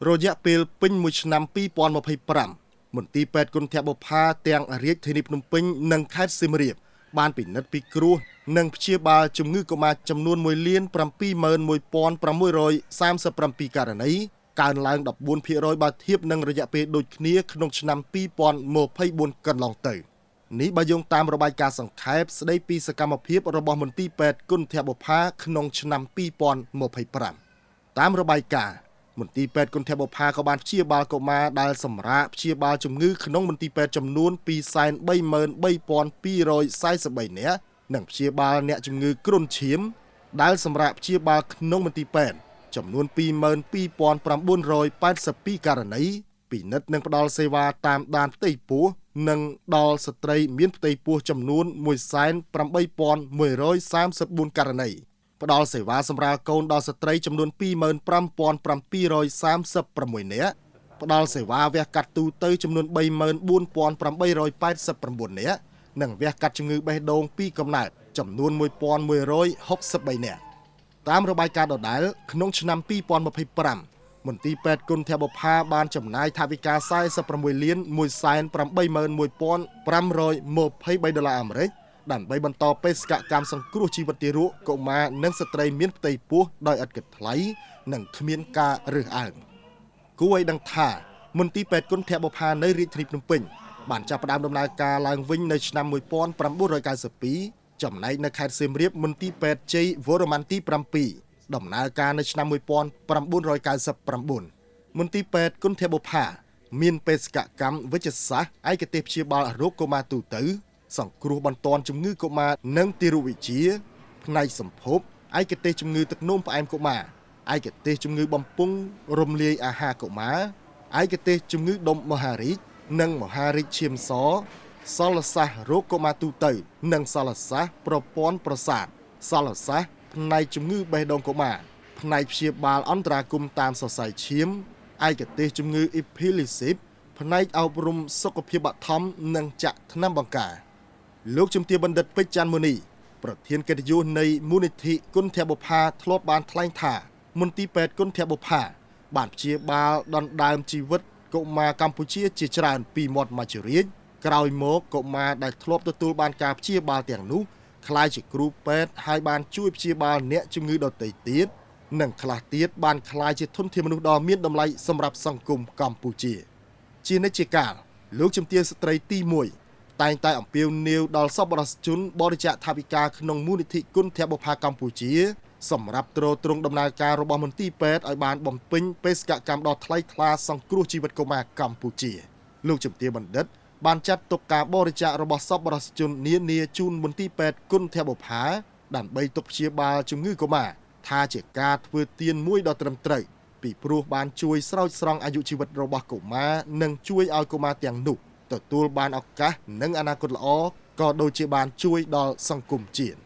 រយៈពេលពេញមួយឆ្នាំ2025មន្ទីរពេទ្យគុណធបុប្ផាទាំងរាជធានីភ្នំពេញនិងខេត្តសៀមរាបបានពិនិត្យពិគ្រោះនិងព្យាបាលជំងឺកុមារចំនួន1,71,637ករណីកើនឡើង14%បើធៀបនឹងរយៈពេលដូចគ្នាក្នុងឆ្នាំ2024កន្លងទៅនេះបើយោងតាមរបាយការណ៍សង្ខេបស្ដីពីសកម្មភាពរបស់មន្ទីរពេទ្យគុណធបុប្ផាក្នុងឆ្នាំ2025តាមរបាយការណ៍មន្ទីរពេទ្យគុណធបុប្ផាក៏បានព្យាបាលកុមារដែលសម្រាកព្យាបាលជំងឺក្នុងមន្ទីរពេទ្យចំនួន233,243នាក់និងព្យាបាលអ្នកជំងឺគ្រុនឈាមដែលសម្រាកព្យាបាលក្នុងមន្ទីរពេទ្យចំនួន22,982ករណីពិនិត្យនិងផ្ដល់សេវាតាមដានផ្ទៃពោះនិងដល់ស្ត្រីមានផ្ទៃពោះចំនួន181,134ករណីផ្ដល់សេវាសម្រាលកូនដល់ស្ត្រីចំនួន25,736នាក់ផ្ដល់សេវាវះកាត់ទូទៅចំនួន34,889នាក់និងវះកាត់ជំងឺបេះដូងពីកំណើតចំនួន1,163នាក់តាមរបាយការណ៍ដដែលក្នុងឆ្នាំ2025មន្ទីរពេទ្យគុណធបុប្ផាបានចំណាយថវិកា$46,181,523ដើម្បីបន្តបេសកកម្មសង្គ្រោះជីវិតទារកកុមារនិងស្ត្រីមានផ្ទៃពោះដោយឥតគិតថ្លៃនិងគ្មានការរើសអើងគួរឲ្យដឹងថាមន្ទីរពេទ្យគុណធបុប្ផានៅរាជធានីភ្នំពេញបានចាប់ផ្ដើមដំណើរការឡើងវិញនៅឆ្នាំ1992ចំណែកនៅខេត្តសៀមរាបមន្ទីរពេទ្យជ័យវរ្ម័នទី7ដំណើរការនៅឆ្នាំ1999មន្ទីរពេទ្យគុណធបុប្ផាមានបេសកកម្មវិជ្ជសាស្ត្រឯកទេសព្យាបាលរោគកុមារទូទៅសង្គ្រោះបន្ទាន់ជំងឺកុមារនិងទារកវិទ្យាផ្នែកសម្ភពឯកទេសជំងឺទឹកនោមផ្អែមកុមារឯកទេសជំងឺបំពង់រំលាយអាហារកុមារឯកទេសជំងឺដុំមហារីកនិងមហារីកឈាមសសលសាស្ត្ររោគកុមារទូទៅនិងសលសាស្ត្រប្រព័ន្ធប្រសាទសលសាស្ត្រផ្នែកជំងឺបេះដូងកុមារផ្នែកព្យាបាលអន្តរាគមន៍តាមសរសៃឈាមឯកទេសជំងឺអ៊ីភីលីស៊ីបផ្នែកអប់រំសុខភាពបឋមនិងចាក់ថ្នាំបង្ការលោកជំទាវបណ្ឌិតពេជ្រច័ន្ទមុនីប្រធានកិត្តិយសនៃមូលនិធិគុណធបុប្ផាធ្លាប់បានថ្លែងថាមន្ទីរពេទ្យគុណធបុប្ផាបានព្យាបាលដណ្ដើមជីវិតកុមារកម្ពុជាជាច្រើនពីមាត់មជ្ឈរាជក្រោយមកកុមារដែលធ្លាប់ទទួលបានការព្យាបាលទាំងនោះក្លាយជាគ្រូពេទ្យហើយបានជួយព្យាបាលអ្នកជំងឺដទៃទៀតនិងខ្លះទៀតបានក្លាយជាធនធានមនុស្សដ៏មានតម្លៃសម្រាប់សង្គមកម្ពុជាជានិច្ចកាលលោកជំទាវស្ត្រីទី1តែងតែអំពាវនាវដល់សប្បុរសជនបរិច្ចាគថវិកាក្នុងមូលនិធិគុណធបុប្ផាកម្ពុជាសម្រាប់ទ្រទ្រង់ដំណើរការរបស់មន្ទីរពេទ្យឲ្យបានបំពេញបេសកកម្មដ៏ថ្លៃថ្លាសង្គ្រោះជីវិតកុមារកម្ពុជាលោកជំទាវបណ្ឌិតបានចាត់ទុកការបរិច្ចាគរបស់សប្បុរសជននានាជូនមន្ទីរពេទ្យគុណធបុប្ផាដើម្បីទុកព្យាបាលជំងឺកុមារថាជាការធ្វើទានមួយដ៏ត្រឹមត្រូវពីព្រោះបានជួយស្រោចស្រង់អាយុជីវិតរបស់កុមារនិងជួយឲ្យកុមារទាំងនោះទទួលបានឱកាសនិងអនាគតល្អក៏ដូចជាបានជួយដល់សង្គមជាតិ